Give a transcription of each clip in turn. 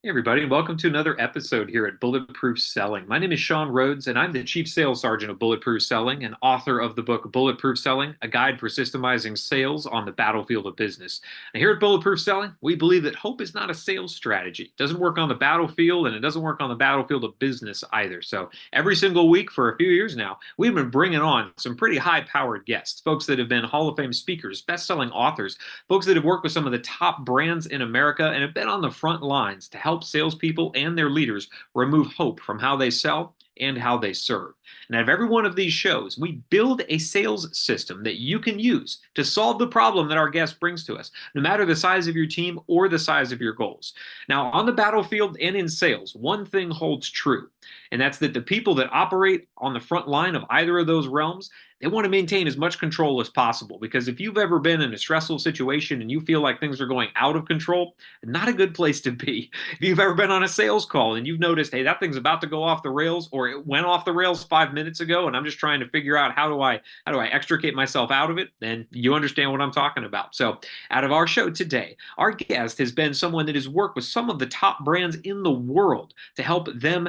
Hey everybody, and welcome to another episode here at Bulletproof Selling. My name is Sean Rhodes, and I'm the Chief Sales Sergeant of Bulletproof Selling and author of the book Bulletproof Selling, a guide for systemizing sales on the battlefield of business. And here at Bulletproof Selling, we believe that hope is not a sales strategy. It doesn't work on the battlefield, and it doesn't work on the battlefield of business either. So every single week for a few years now, we've been bringing on some pretty high-powered guests, folks that have been Hall of Fame speakers, best-selling authors, folks that have worked with some of the top brands in America and have been on the front lines to help salespeople and their leaders remove hope from how they sell and how they serve. And out of every one of these shows, we build a sales system that you can use to solve the problem that our guest brings to us, no matter the size of your team or the size of your goals. Now, on the battlefield and in sales, one thing holds true, and that's that the people that operate on the front line of either of those realms, they want to maintain as much control as possible. Because if you've ever been in a stressful situation and you feel like things are going out of control, not a good place to be. If you've ever been on a sales call and you've noticed, hey, that thing's about to go off the rails, or it went off the rails 5 minutes ago, and I'm just trying to figure out how do I extricate myself out of it, then you understand what I'm talking about. So, out of our show today, our guest has been someone that has worked with some of the top brands in the world to help them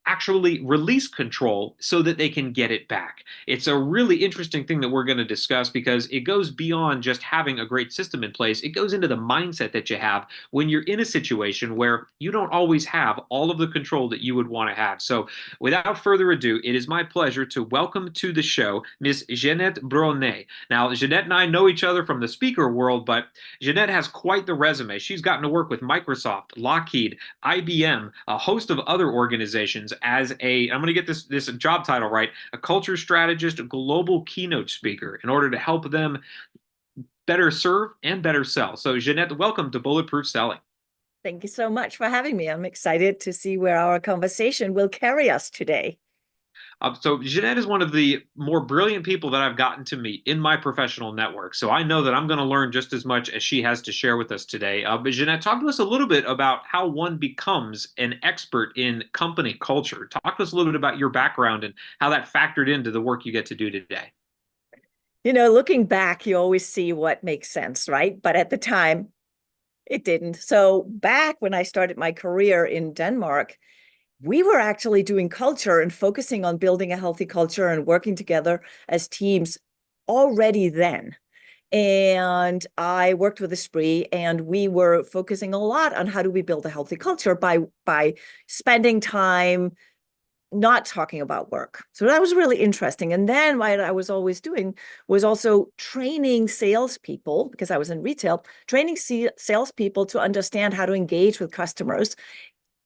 actually release control so that they can get it back. It's a really interesting thing that we're going to discuss because it goes beyond just having a great system in place. It goes into the mindset that you have when you're in a situation where you don't always have all of the control that you would want to have. So, without further ado, it is my pleasure to welcome to the show Miss Jeanette Bronee. Now, Jeanette and I know each other from the speaker world, but Jeanette has quite the resume. She's gotten to work with Microsoft, Lockheed, IBM, a host of other organizations as I'm going to get this job title right, a culture strategist, a global keynote speaker in order to help them better serve and better sell. So Jeanette, welcome to Bulletproof Selling. Thank you so much for having me. I'm excited to see where our conversation will carry us today. So Jeanette is one of the more brilliant people that I've gotten to meet in my professional network. So I know that I'm going to learn just as much as she has to share with us today. But Jeanette, talk to us a little bit about how one becomes an expert in company culture. Talk to us a little bit about your background and how that factored into the work you get to do today. Looking back, you always see what makes sense, right? But at the time, it didn't. So back when I started my career in Denmark, we were actually doing culture and focusing on building a healthy culture and working together as teams already then. And I worked with Esprit, and we were focusing a lot on how do we build a healthy culture by spending time not talking about work. So that was really interesting. And then what I was always doing was also training salespeople, because I was in retail, training salespeople to understand how to engage with customers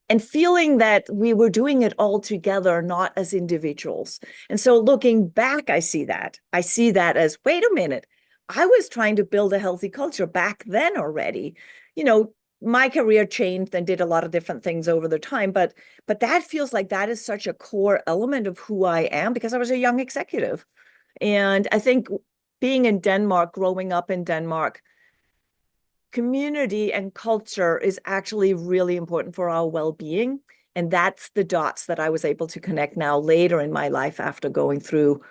and feeling that we were doing it all together, not as individuals. And so looking back, I see that. I see that as, wait a minute, I was trying to build a healthy culture back then already. You know, my career changed and did a lot of different things over the time, but that feels like that is such a core element of who I am because I was a young executive. And I think being in Denmark, growing up in Denmark, community and culture is actually really important for our well-being. And that's the dots that I was able to connect now later in my life after going through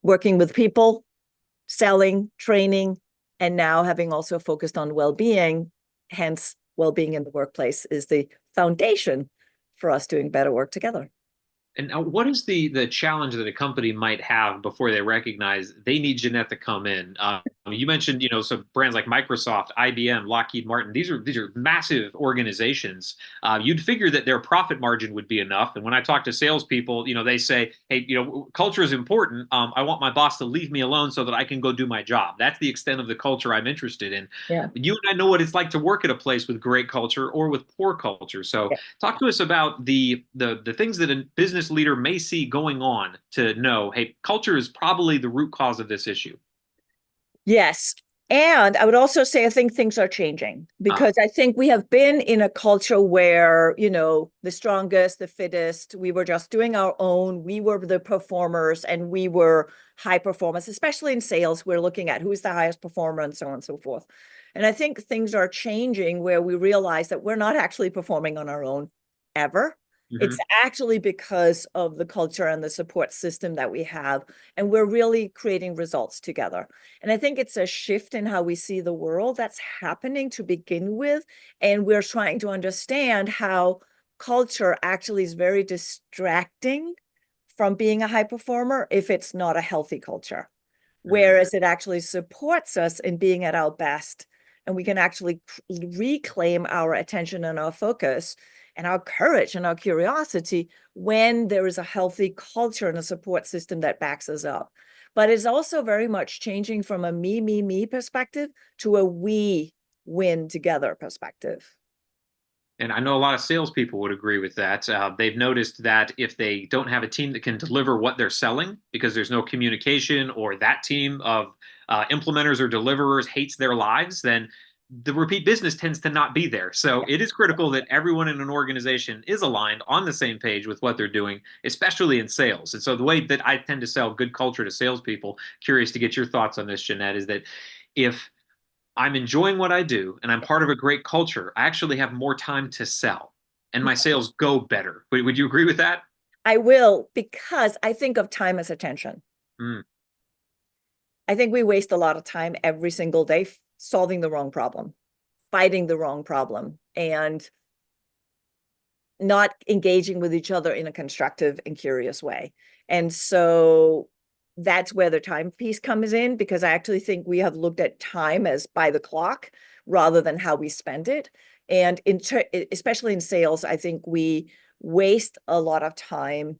working with people, selling, training, and now having also focused on well-being. Hence, well-being in the workplace is the foundation for us doing better work together. And what is the challenge that a company might have before they recognize they need Jeanette to come in? You mentioned, some brands like Microsoft, IBM, Lockheed Martin. These are massive organizations. You'd figure that their profit margin would be enough. And when I talk to salespeople, they say, "Hey, culture is important. I want my boss to leave me alone so that I can go do my job." That's the extent of the culture I'm interested in. Yeah. You and I know what it's like to work at a place with great culture or with poor culture. So talk to us about the things that a business leader may see going on to know, hey, culture is probably the root cause of this issue. Yes. And I would also say I think things are changing Ah, because I think we have been in a culture where, the strongest, the fittest, we were just doing our own, we were the performers and we were high performers, especially in sales. We're looking at who's the highest performer and so on and so forth. And I think things are changing where we realize that we're not actually performing on our own ever. It's Hmm. actually because of the culture and the support system that we have, and we're really creating results together. And I think it's a shift in how we see the world that's happening to begin with, and we're trying to understand how culture actually is very distracting from being a high performer if it's not a healthy culture, Mm. whereas it actually supports us in being at our best. And we can actually reclaim our attention and our focus and our courage and our curiosity when there is a healthy culture and a support system that backs us up. But it's also very much changing from a me perspective to a we win together perspective. And I know a lot of salespeople would agree with that. They've noticed that if they don't have a team that can deliver what they're selling because there's no communication, or that team of implementers or deliverers hates their lives, then the repeat business tends to not be there. So Yeah. it is critical that everyone in an organization is aligned on the same page with what they're doing, especially in sales. And so the way that I tend to sell good culture to salespeople, curious to get your thoughts on this, Jeanette, is that if I'm enjoying what I do and I'm part of a great culture, I actually have more time to sell and my sales go better. Would you agree with that? I will, because I think of time as attention. Mm, I think we waste a lot of time every single day solving the wrong problem, fighting the wrong problem, and not engaging with each other in a constructive and curious way. And so that's where the time piece comes in, because I actually think we have looked at time as by the clock rather than how we spend it. And especially in sales, I think we waste a lot of time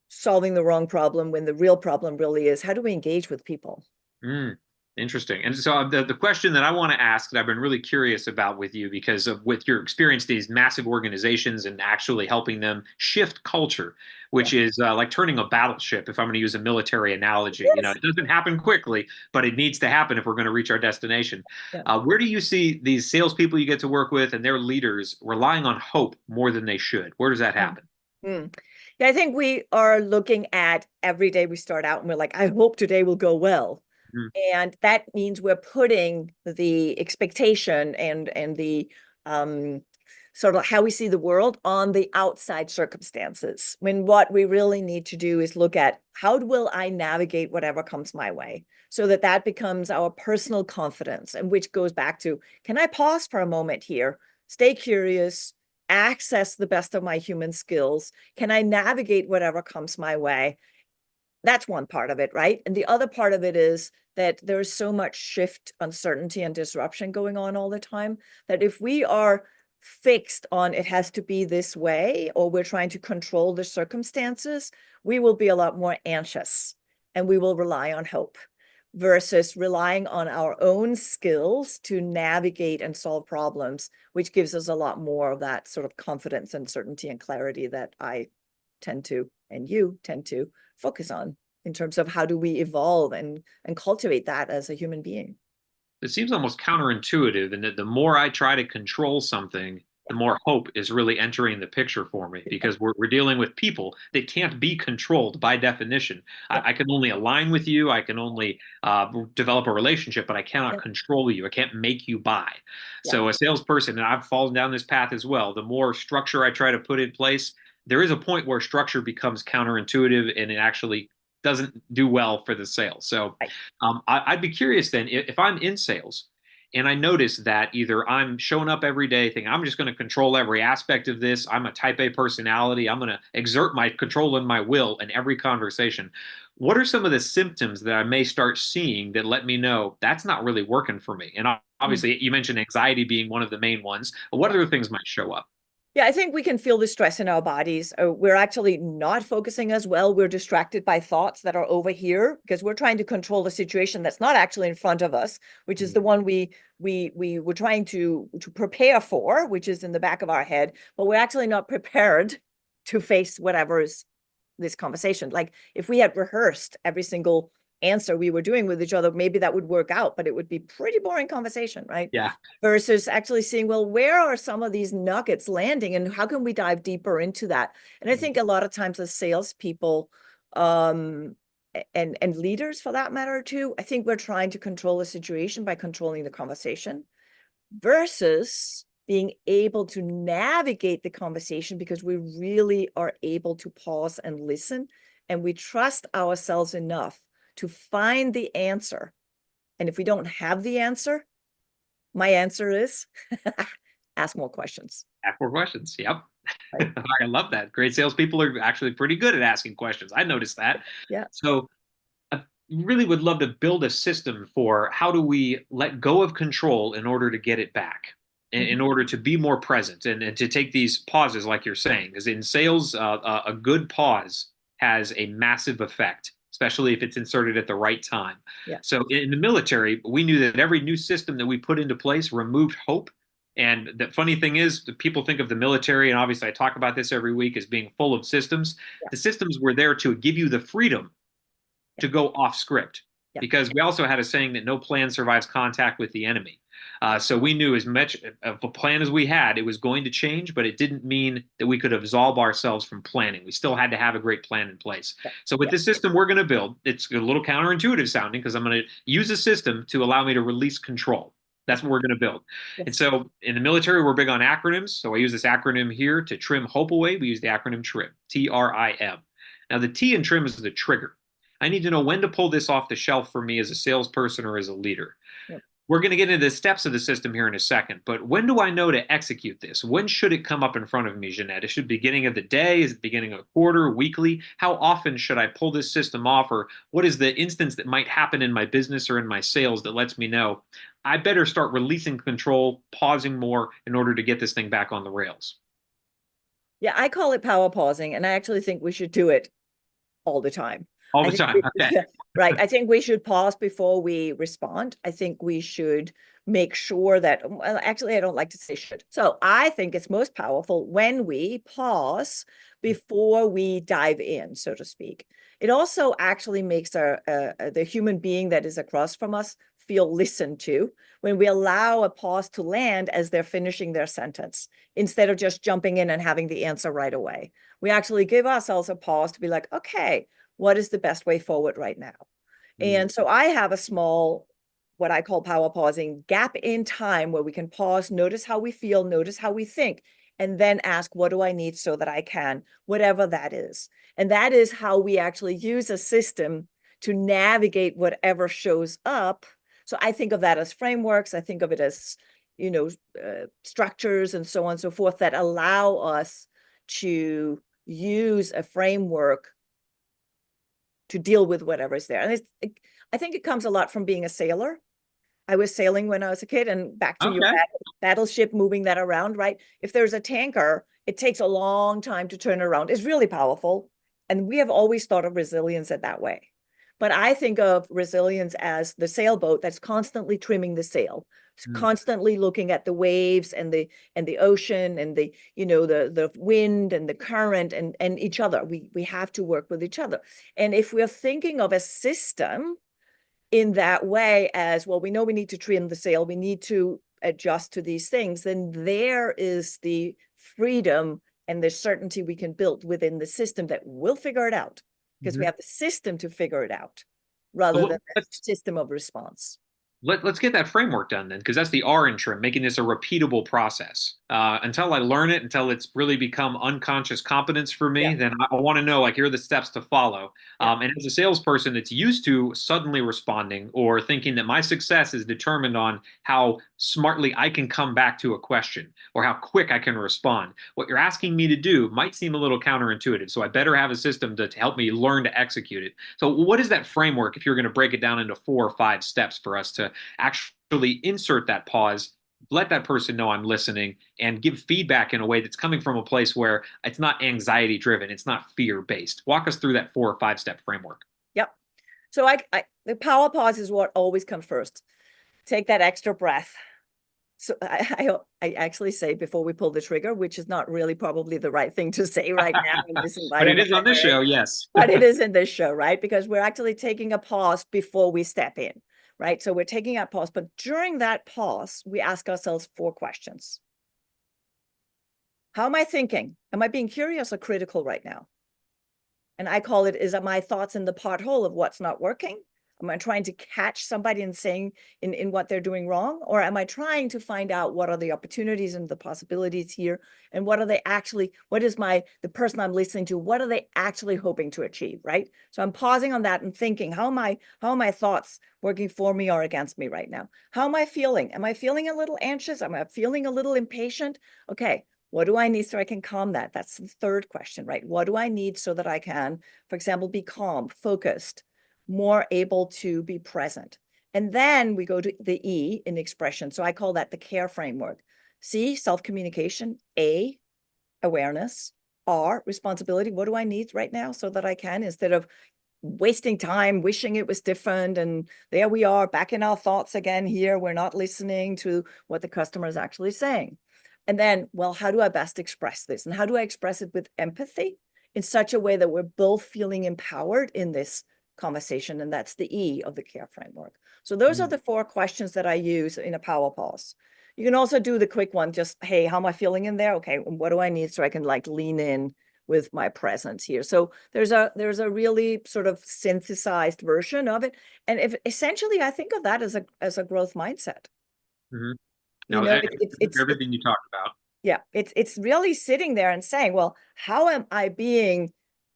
solving the wrong problem when the real problem really is how do we engage with people? mm, interesting. And so the question that I want to ask that I've been really curious about with you, because of with your experience, these massive organizations and actually helping them shift culture, Yeah. which is like turning a battleship, if I'm going to use a military analogy. You know, Yes. it doesn't happen quickly, but it needs to happen if we're going to reach our destination. Yeah. Where do you see these salespeople you get to work with and their leaders relying on hope more than they should? Where does that Mm. happen? Mm. Yeah, I think we are looking at every day we start out and we're like, I hope today will go well. Mm, And that means we're putting the expectation and the um, sort of how we see the world on the outside circumstances. When what we really need to do is look at how will I navigate whatever comes my way, so that that becomes our personal confidence, and which goes back to, can I pause for a moment here, stay curious, access the best of my human skills? Can I navigate whatever comes my way? That's one part of it, right? And the other part of it is that there's so much shift, uncertainty, and disruption going on all the time that if we are fixed on it has to be this way, or we're trying to control the circumstances, we will be a lot more anxious and we will rely on hope versus relying on our own skills to navigate and solve problems, which gives us a lot more of that sort of confidence and certainty and clarity that I tend to, and you tend to focus on in terms of how do we evolve and cultivate that as a human being. It seems almost counterintuitive, and that the more I try to control something, the Yeah. more hope is really entering the picture for me, because we're dealing with people that can't be controlled by definition. Yep. I can only align with you, I can only develop a relationship, but I cannot Yep. control you. I can't make you buy. Yep. So, a salesperson, and I've fallen down this path as well, the more structure I try to put in place, there is a point where structure becomes counterintuitive and it actually doesn't do well for the sale. So, Right. I'd be curious then, if I'm in sales and I notice that either I'm showing up every day thinking I'm just going to control every aspect of this, I'm a type A personality, I'm going to exert my control and my will in every conversation. What are some of the symptoms that I may start seeing that let me know that's not really working for me? And Mm. obviously, you mentioned anxiety being one of the main ones. What Yeah. other things might show up? Yeah, I think we can feel the stress in our bodies. We're actually not focusing as well. We're distracted by thoughts that are over here because we're trying to control the situation that's not actually in front of us, which is the one we were trying to prepare for, which is in the back of our head, but we're actually not prepared to face whatever is this conversation. Like if we had rehearsed every single answer we were doing with each other, maybe that would work out, but it would be pretty boring conversation, right? Yeah. Versus actually seeing, well, where are some of these nuggets landing and how can we dive deeper into that? And I think a lot of times as salespeople, um, and leaders for that matter too, I think we're trying to control the situation by controlling the conversation versus being able to navigate the conversation because we really are able to pause and listen, and we trust ourselves enough to find the answer. And if we don't have the answer, my answer is ask more questions. Ask more questions. Yep. Right? I love that. Great salespeople are actually pretty good at asking questions. I noticed that. Yeah. So I really would love to build a system for how do we let go of control in order to get it back, in order to be more present and to take these pauses, like you're saying. Because in sales, a good pause has a massive effect, especially if it's inserted at the right time. Yeah. So in the military, we knew that every new system that we put into place removed hope. And the funny thing is, the people think of the military, and obviously I talk about this every week, as being full of systems. Yeah. The systems were there to give you the freedom to go off script, Yeah. because we also had a saying that no plan survives contact with the enemy. So we knew as much of a plan as we had, it was going to change, but it didn't mean that we could absolve ourselves from planning. We still had to have a great plan in place. Yeah. So with this system we're going to build, it's a little counterintuitive sounding because I'm going to use a system to allow me to release control. That's what we're going to build. Yes. And so in the military, we're big on acronyms. So I use this acronym here to trim hope away. We use the acronym TRIM, TRIM. Now the T in TRIM is the trigger. I need to know when to pull this off the shelf for me as a salesperson or as a leader. Yep. We're going to get into the steps of the system here in a second, but when do I know to execute this? When should it come up in front of me, Jeanette? Is it the beginning of the day? Is it the beginning of a quarter, weekly? How often should I pull this system off? Or what is the instance that might happen in my business or in my sales that lets me know I better start releasing control, pausing more in order to get this thing back on the rails? Yeah, I call it power pausing, and I actually think we should do it all the time. All the time. Okay. Right. I think we should pause before we respond. I think we should make sure that, well, actually, I don't like to say should. So I think it's most powerful when we pause before we dive in, so to speak. It also actually makes the human being that is across from us feel listened to when we allow a pause to land as they're finishing their sentence, instead of just jumping in and having the answer right away. We actually give ourselves a pause to be like, okay, what is the best way forward right now? And so I have a small, what I call power pausing, gap in time where we can pause, notice how we feel, notice how we think, and then ask, what do I need so that I can, whatever that is. And that is how we actually use a system to navigate whatever shows up. So I think of that as frameworks. I think of it as, structures and so on and so forth that allow us to use a framework to deal with whatever is there. And I think it comes a lot from being a sailor. I was sailing when I was a kid, and back to your battleship, moving that around, right? If there's a tanker, it takes a long time to turn around. It's really powerful. And we have always thought of resilience in that way. But I think of resilience as the sailboat that's constantly trimming the sail, constantly looking at the waves and the ocean and the wind and the current and each other. We have to work with each other. And if we're thinking of a system in that way as, well, we know we need to trim the sail, we need to adjust to these things, then there is the freedom and the certainty we can build within the system that we'll figure it out, because we have the system to figure it out rather than the system of response. Let's get that framework done then, because that's the R in TRIM, making this a repeatable process. Until I learn it, until it's really become unconscious competence for me, then I want to know, like, here are the steps to follow. And as a salesperson that's used to suddenly responding or thinking that my success is determined on how smartly I can come back to a question or how quick I can respond, what you're asking me to do might seem a little counterintuitive. So I better have a system to help me learn to execute it. So what is that framework, if you're going to break it down into 4 or 5 steps for us to actually insert that pause, let that person know I'm listening, and give feedback in a way that's coming from a place where it's not anxiety driven, it's not fear based? Walk us through that 4 or 5 step framework. Yep. So the power pause is what always comes first. Take that extra breath. So I actually say before we pull the trigger, which is not really probably the right thing to say right now in this environment. But it is on this show, yes. But it is in this show, right? Because we're actually taking a pause before we step in, right? So we're taking a pause, but during that pause, we ask ourselves 4 questions. How am I thinking? Am I being curious or critical right now? And I call it, is my thoughts in the pothole of what's not working? Am I trying to catch somebody and saying in what they're doing wrong? Or am I trying to find out what are the opportunities and the possibilities here? And what are they actually, what is the person I'm listening to, what are they actually hoping to achieve, right? So I'm pausing on that and thinking, how are my thoughts working for me or against me right now? How am I feeling? Am I feeling a little anxious? Am I feeling a little impatient? Okay, what do I need so I can calm that? That's the third question, right? What do I need so that I can, for example, be calm, focused, more able to be present? And then we go to the E in expression. So I call that the care framework. C, self-communication. A, awareness. R, responsibility. What do I need right now so that I can, instead of wasting time wishing it was different, and there we are back in our thoughts again here, we're not listening to what the customer is actually saying. And then, well, how do I best express this, and how do I express it with empathy in such a way that we're both feeling empowered in this conversation? And that's the E of the care framework. So those are the 4 questions that I use in a power pause. You can also do the quick one, just, hey, how am I feeling in there? Okay, what do I need so I can like lean in with my presence here? So there's a really sort of synthesized version of it. And if essentially I think of that as a growth mindset. Mm-hmm. You No, know, it's everything you talked about. yeah, it's really sitting there and saying, well, how am I being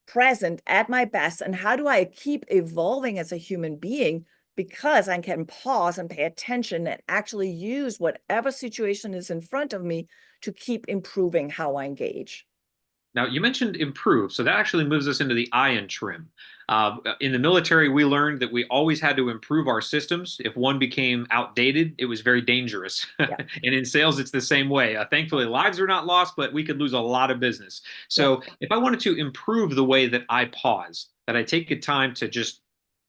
present at my best, and how do I keep evolving as a human being, because I can pause and pay attention and actually use whatever situation is in front of me to keep improving how I engage. Now, you mentioned improve, so that actually moves us into the iron trim. In the military, we learned that we always had to improve our systems. If one became outdated, it was very dangerous. Yeah, And in sales, it's the same way. Thankfully, lives are not lost, but we could lose a lot of business. yeah. So, if I wanted to improve the way that I pause, that I take a time to just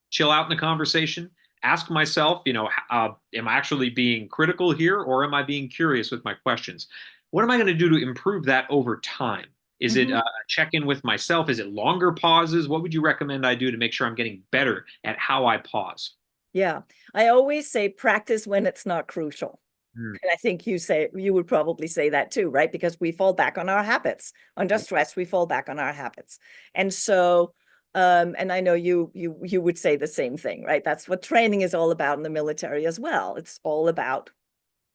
chill out in the conversation, ask myself, am I actually being critical here, or am I being curious with my questions? What am I going to do to improve that over time? Is it Mhm. a check in with myself? Is it longer pauses? What would you recommend I do to make sure I'm getting better at how I pause? Yeah, I always say practice when it's not crucial. Mm, And I think you would probably say that too, right? Because we fall back on our habits. Under stress, we fall back on our habits. And so, and I know you would say the same thing, right? That's what training is all about in the military as well. It's all about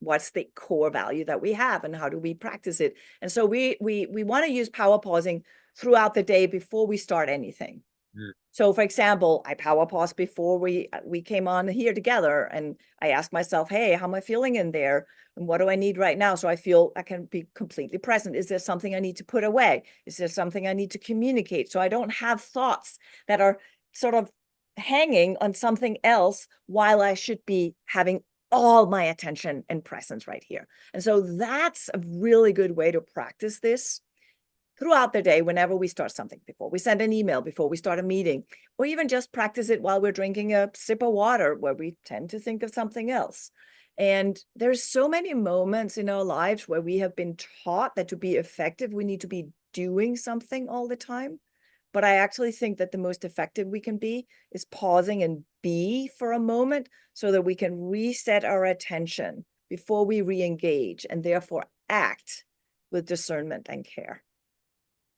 what's the core value that we have and how do we practice it. And so we want to use power pausing throughout the day before we start anything. mm. So, for example, I power paused before we came on here together, and I asked myself, "Hey, how am I feeling in there? And what do I need right now so I feel I can be completely present? Is there something I need to put away? Is there something I need to communicate so I don't have thoughts that are sort of hanging on something else while I should be having all my attention and presence right here?" And so that's a really good way to practice this throughout the day, whenever we start something, before we send an email, before we start a meeting, or even just practice it while we're drinking a sip of water where we tend to think of something else. And there's so many moments in our lives where we have been taught that to be effective, we need to be doing something all the time. But I actually think that the most effective we can be is pausing and be for a moment so that we can reset our attention before we re-engage, and therefore act with discernment and care.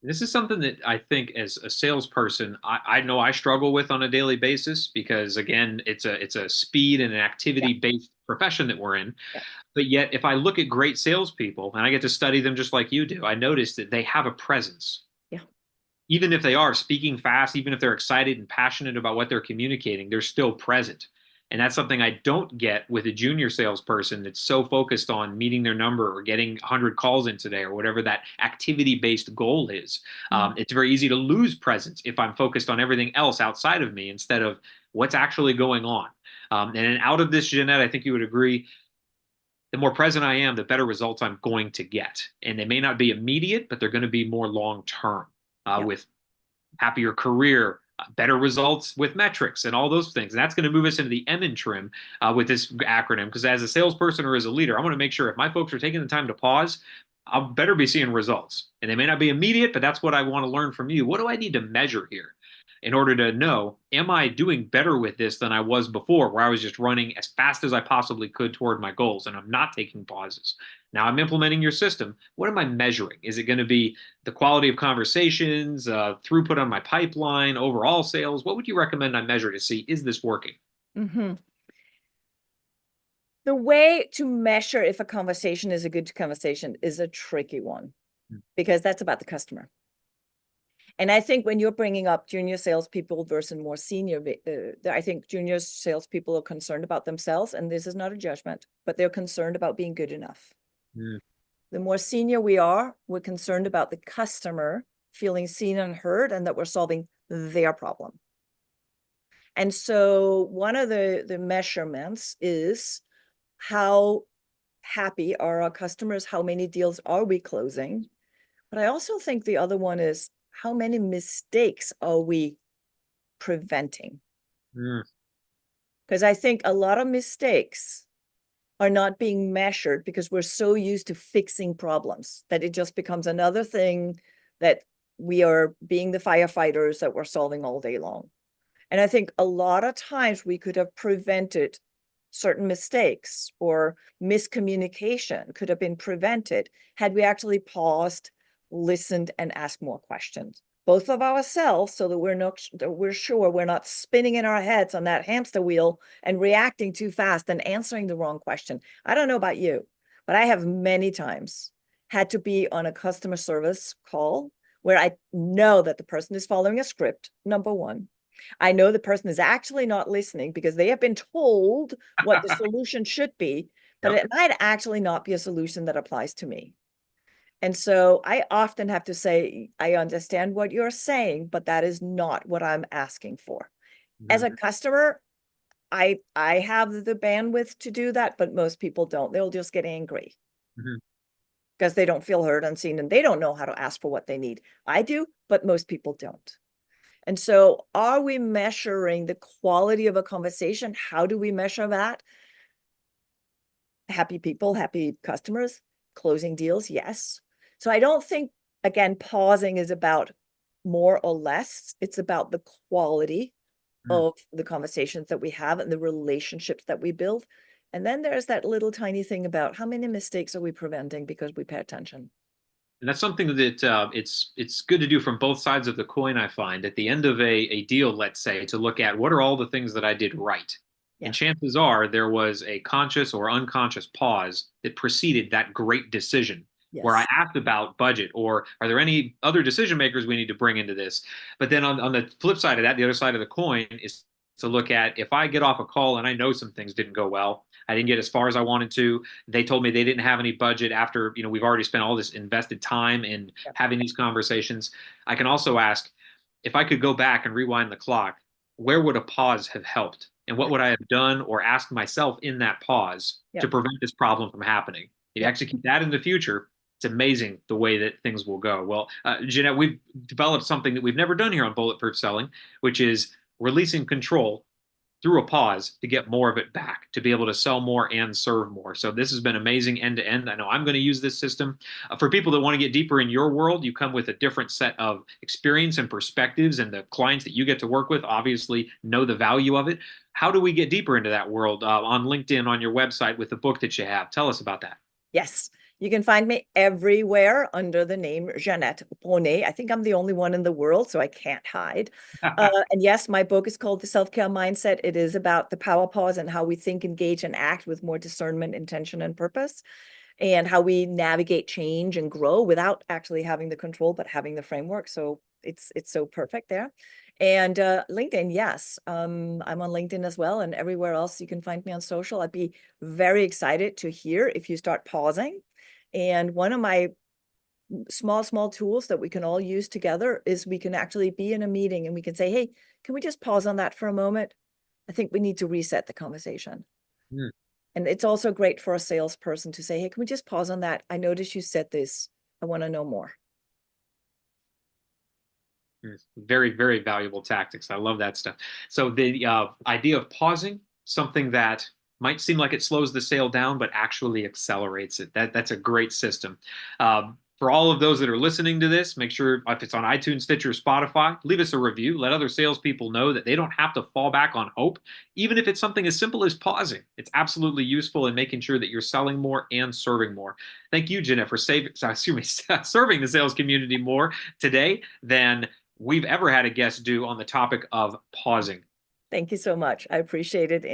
This is something that I think, as a salesperson, I know I struggle with on a daily basis because, again, it's a speed and an Yeah, activity based profession that we're in. yeah, But yet, if I look at great salespeople, and I get to study them just like you do, I notice that they have a presence. yeah. Even if they are speaking fast, even if they're excited and passionate about what they're communicating, they're still present. And that's something I don't get with a junior salesperson that's so focused on meeting their number or getting 100 calls in today or whatever that activity based goal is. Mm. It's very easy to lose presence if I'm focused on everything else outside of me instead of what's actually going on. And out of this, Jeanette, I think you would agree, the more present I am, the better results I'm going to get. And they may not be immediate, but they're going to be more long term Yeah. with happier career, better results with metrics, and all those things. And that's going to move us into the M in trim with this acronym. Because as a salesperson or as a leader, I want to make sure if my folks are taking the time to pause, I'll better be seeing results. And they may not be immediate, but that's what I want to learn from you. What do I need to measure here in order to know, am I doing better with this than I was before, where I was just running as fast as I possibly could toward my goals and I'm not taking pauses? Now I'm implementing your system. What am I measuring? Is it going to be the quality of conversations, throughput on my pipeline, overall sales? What would you recommend I measure to see, is this working? Hmm. The way to measure if a conversation is a good conversation is a tricky one because that's about the customer. And I think when you're bringing up junior salespeople versus more senior, I think junior salespeople are concerned about themselves, and this is not a judgment, but they're concerned about being good enough. Mm. The more senior we are, we're concerned about the customer feeling seen and heard and that we're solving their problem. And so one of the measurements is how happy are our customers? How many deals are we closing? But I also think the other one is how many mistakes are we preventing? Mm. Because I think a lot of mistakes are not being measured because we're so used to fixing problems that it just becomes another thing that we are being the firefighters that we're solving all day long. And I think a lot of times we could have prevented certain mistakes or miscommunication could have been prevented had we actually paused, listened, and asked more questions, both of ourselves, so that we're sure we're not spinning in our heads on that hamster wheel and reacting too fast and answering the wrong question. I don't know about you, but I have many times had to be on a customer service call where I know that the person is following a script, number one. I know the person is actually not listening because they have been told what the solution should be, but Yep. it might actually not be a solution that applies to me. And so I often have to say, I understand what you're saying, but that is not what I'm asking for. As a Mhm. customer, I have the bandwidth to do that, but most people don't. They'll just get angry Mhm. because they don't feel heard, unseen, and they don't know how to ask for what they need. I do, but most people don't. And so are we measuring the quality of a conversation? How do we measure that? Happy people, happy customers, closing deals, yes. So I don't think, again, pausing is about more or less. It's about the quality Mm. of the conversations that we have and the relationships that we build. And then there's that little tiny thing about how many mistakes are we preventing because we pay attention. And that's something that it's good to do from both sides of the coin. I find at the end of a deal, let's say, to look at what are all the things that I did right. And Yeah. chances are there was a conscious or unconscious pause that preceded that great decision where I Yes. asked about budget or are there any other decision makers we need to bring into this? But then on the flip side of that, the other side of the coin is to look at if I get off a call and I know some things didn't go well, I didn't get as far as I wanted to. They told me they didn't have any budget after, we've already spent all this invested time in Yeah. having these conversations. I can also ask if I could go back and rewind the clock, where would a pause have helped? And what would I have done or asked myself in that pause Yeah. to prevent this problem from happening? If you Yeah. execute that in the future, it's amazing the way that things will go. Well, Jeanette, we've developed something that we've never done here on Bulletproof Selling, which is releasing control through a pause to get more of it back, to be able to sell more and serve more. So this has been amazing end to end. I know I'm going to use this system. For people that want to get deeper in your world, you come with a different set of experience and perspectives, and the clients that you get to work with obviously know the value of it. How do we get deeper into that world on LinkedIn, on your website with the book that you have? Tell us about that. Yes, you can find me everywhere under the name Jeanette Bronee. I think I'm the only one in the world, so I can't hide. And yes, my book is called The Self-Care Mindset. It is about the power pause and how we think, engage, and act with more discernment, intention, and purpose, and how we navigate change and grow without actually having the control, but having the framework. So it's so perfect there. And LinkedIn, yes, I'm on LinkedIn as well, and everywhere else you can find me on social. I'd be very excited to hear if you start pausing. And one of my small tools that we can all use together is we can actually be in a meeting and we can say, hey, can we just pause on that for a moment? I think we need to reset the conversation. Hmm. And it's also great for a salesperson to say, hey, can we just pause on that? I noticed you said this. I want to know more. Very, very valuable tactics. I love that stuff. So the idea of pausing, something that might seem like it slows the sale down, but actually accelerates it. That's a great system. For all of those that are listening to this, make sure if it's on iTunes, Stitcher, Spotify, leave us a review. Let other salespeople know that they don't have to fall back on hope, even if it's something as simple as pausing. It's absolutely useful in making sure that you're selling more and serving more. Thank you, Jeanette, for serving the sales community more today than we've ever had a guest do on the topic of pausing. Thank you so much. I appreciate it.